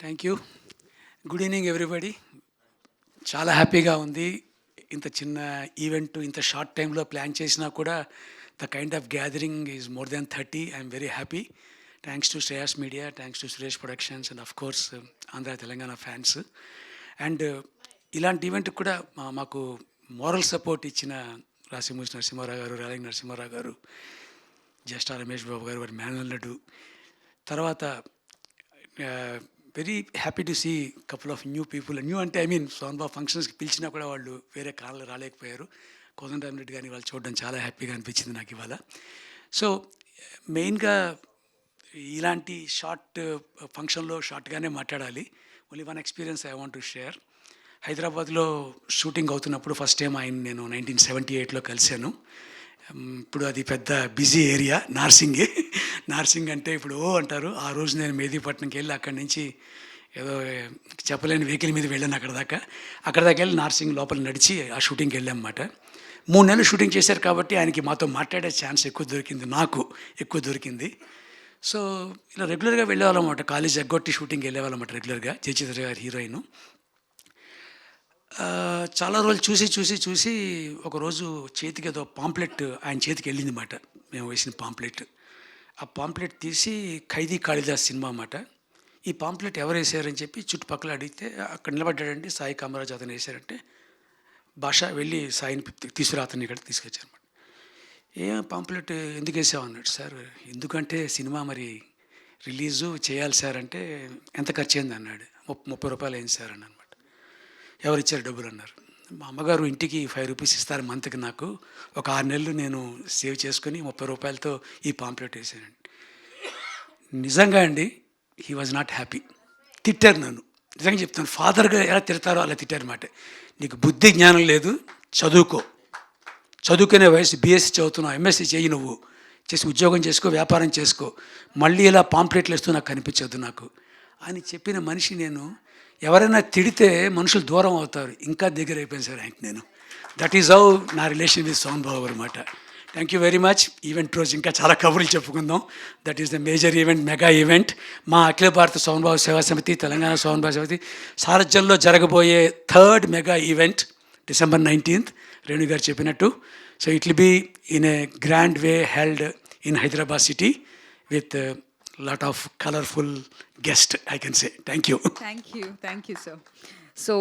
Thank you. Good evening everybody. చాలా హ్యాపీగా ఉంది. ఇంత చిన్న ఈవెంట్ ఇంత షార్ట్ టైంలో ప్లాన్ చేసినా కూడా the kind of gathering is more than 30. I'm very happy. Thanks to Shreyas media, thanks to Suresh productions and of course Andhra Telangana fans. And ఇలాంటి ఈవెంట్కి కూడా మాకు మోరల్ సపోర్ట్ ఇచ్చిన రాశిమూసి నరసింహారావు గారు, రాలింగ్ నరసింహారావు గారు, జ్యేష్ఠ రమేష్ బాబు గారు, వారి మేనల్లుడు. తర్వాత very happy to see couple of new people. New అంటే ఐ మీన్ సోన్బాబు ఫంక్షన్స్కి పిలిచినా కూడా వాళ్ళు వేరే కాలంలో రాలేకపోయారు. కోదండరామిరెడ్డి గారిని వాళ్ళు చూడడం చాలా హ్యాపీగా అనిపించింది నాకు ఇవాళ. సో మెయిన్గా ఇలాంటి షార్ట్ ఫంక్షన్లో షార్ట్గానే మాట్లాడాలి. Only one experience I want to share. హైదరాబాద్లో షూటింగ్ అవుతున్నప్పుడు ఫస్ట్ టైం ఆయన నేను 1978లో కలిశాను. ఇప్పుడు అది పెద్ద బిజీ ఏరియా నార్సింగే. నార్సింగ్ అంటే ఇప్పుడు అంటారు. ఆ రోజు నేను మెహదీపట్నంకి వెళ్ళి అక్కడి నుంచి ఏదో చెప్పలేని వెహికల్ మీద వెళ్ళాను అక్కడ దాకా వెళ్ళి నార్సింగ్ లోపల నడిచి ఆ షూటింగ్కి వెళ్ళామన్నమాట. 3 నెలలు షూటింగ్ చేశారు కాబట్టి ఆయనకి మాతో మాట్లాడే ఛాన్స్ ఎక్కువ దొరికింది, నాకు ఎక్కువ దొరికింది. సో ఇలా రెగ్యులర్గా వెళ్ళేవాళ్ళమాట. కాలేజ్ ఎగ్గొట్టి షూటింగ్కి వెళ్ళేవాళ్ళమాట రెగ్యులర్గా. జయచిత్ర గారి హీరోయిన్. చాలా రోజులు చూసి ఒకరోజు చేతికి ఏదో పాంప్లెట్ ఆయన చేతికి వెళ్ళింది మాట, మేము వేసిన పాంప్లెట్. ఆ పాంప్లెట్ తీసి ఖైదీ కాళిదాస్ సినిమా అన్నమాట. ఈ పాంప్లెట్ ఎవరు వేసారని చెప్పి చుట్టుపక్కల అడిగితే అక్కడ నిలబడ్డాడండి సాయి కామరాజు, అతను వేశారంటే భాష వెళ్ళి సాయిని తీసుకురా అతన్ని ఇక్కడ తీసుకొచ్చారన్నమాట. ఏం పాంప్లెట్ ఎందుకు వేసావు అన్నాడు. సార్ ఎందుకంటే సినిమా మరి రిలీజు చేయాలి సార్ అంటే ఎంత ఖర్చు అయింది అన్నాడు. 30 రూపాయలు అయింది సార్ అని అనమాట. ఎవరు ఇచ్చారు డబ్బులు అన్నారు. మా అమ్మగారు ఇంటికి 5 రూపీస్ ఇస్తారు మంత్కి. నాకు ఒక 6 నెలలు నేను సేవ్ చేసుకుని 30 రూపాయలతో ఈ పాంప్లెట్ వేసానండి. నిజంగా అండి, హీ వాజ్ నాట్ హ్యాపీ. తిట్టారు నన్ను. నిజంగా చెప్తాను, ఫాదర్గా ఎలా తిడతారో అలా తిట్టారన్నమాట. నీకు బుద్ధి జ్ఞానం లేదు, చదువుకునే వయసు, బీఎస్సీ చదువుతున్నావు, ఎంఎస్సీ చేయి, నువ్వు చేసి ఉద్యోగం చేసుకో, వ్యాపారం చేసుకో, మళ్ళీ ఇలా పాంప్లెట్లు వేస్తూ నాకు కనిపించద్దు నాకు అని చెప్పిన మనిషి నేను. ఎవరైనా తిడితే మనుషులు దూరం అవుతారు, ఇంకా దగ్గర అయిపోయింది సార్ ఆయనకి నేను. దట్ ఈజ్ హౌ నా రిలేషన్ విత్ సోన్ బాబు అనమాట. Thank you very much. Event రోజు ఇంకా చాలా కబుర్లు చెప్పుకుందాం. That is the major event, mega event. మా అఖిల భారత సోన్ బాబు సేవా సమితి, తెలంగాణ సోన్ బాబు సమితి సారథ్యంలో జరగబోయే 3rd mega event December 19th, Renu గారు చెప్పినట్టు. So it will be in a grand way held in Hyderabad city with a lot of colorful guests, I can say. Thank you. Thank you, sir. So